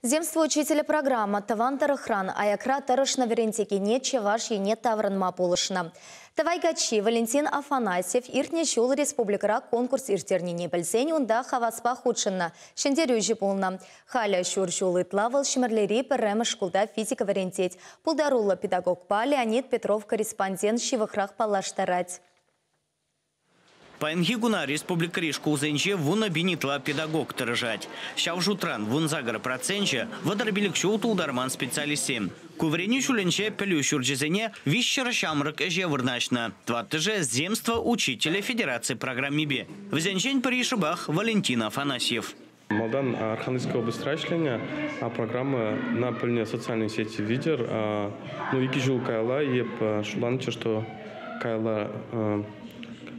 Земство учителя программа «Тавантарахран» аякра тарышна верентеки не чеваш и не тавранма полышна. Тавайгачи Валентин Афанасьев иртне шул республикара конкурс иртернине бельсень унда хаваспа худшинна. Шендерюжи полна. Халя шур шулы тлавал шмерлери перемы шкулда физика верентеть. Пулдарула педагог па Леонид Петров корреспондент шивахрах палаштарать. Паенгигуна республика Ришку зенче вуна бинитла педагог тырыжать. Шавжутран вун загар проценче водорбилик шоуту ударман специалистем. Куврени шуленче пелю шурджезене вищера шамрак эже вырначна. Тваттыже земство учителя Федерации программ МИБе. В зенчень паришабах Валентин Афанасьев. Молдан Архангельская область рашления, а программа на пыльне социальной сети видер, ну и кижул кайла, еп шуланче, что кайла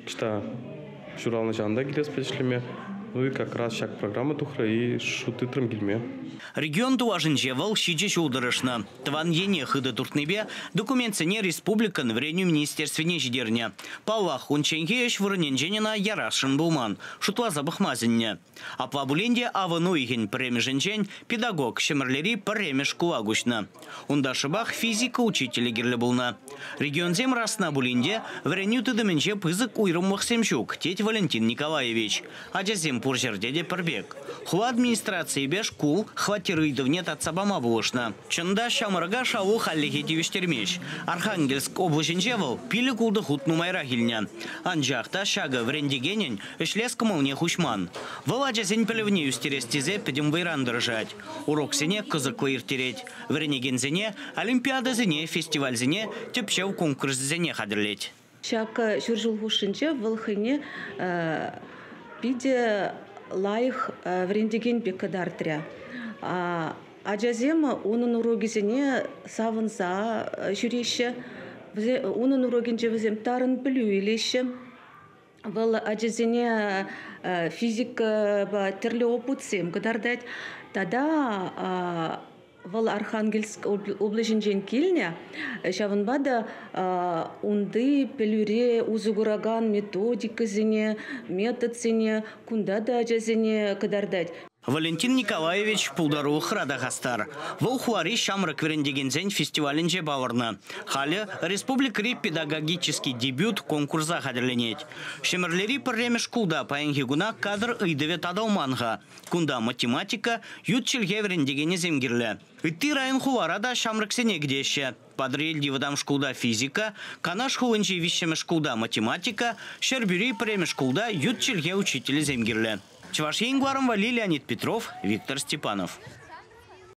что журналный жанда гилес пришлиме, ну и как раз шаг программы тухра и шуты трамгильме. Регион туажинчевал щиче шулдырышна. Тван ене хыды туртнебе документсене республика на вреню министерстве жидерня. Палах унченхеш вырненженена ярашын булман. Шутла забахмазенне. А по буленде авану ихен премеженчень педагог шемерлери премеш кулагушна. Ундашыбах физика учителя герле булна. Регион зем расна буленде вреню тыдыменче пызык уйрым махсемчук теть Валентин Николаевич. Аджазем пуржердеде пербек. Хуа администрации беш кул хватирыйдов нет от сабама булышна. Чында шамырга шау халлихети вестермеш. Архангельск облаченчевал пили кулды хутну майра гильня. Анжахта шага врендигенен эшлескому мне хушман. Валаджа зень пелевне юстерестизе педем вайран держать. Урок сене кызыклы иртереть. Вренеген зене олимпиада зене фестиваль зене тепчев конкурс зене хадрлеть. Шака шуржул хушинче валхыне пиде лайх врендеген бекадартря. Аджазема унын урогизене савынса жүреше, унын урогинже візем тарын білу илеше. Вал аджазене физика тірлі опытсем кадардать. Тада вал Архангельск облаченчен килне, шавынбада унды пелюре узугураган методика зене, метод зене, кунда да аджазене кадардать. Валентин Николаевич пулдару храдагастар. Волхуари шамрак верендегензень фестиваленже баварна. Хали республикари педагогический дебют конкурса хадерленеть. Шемерлери премеш кулда паенгигуна кадр ыйдеве тадалманга. Кунда математика ютчельге верендегене земгирле. Итти район хуарада шамрак сенегдеще. Подрельди выдам шкулда физика, канаш хуынчи вещеме шкулда математика, шербюри премеш кулда ютчельге учителя земгирле. Чеваш Енгваром Леонид Петров, Виктор Степанов.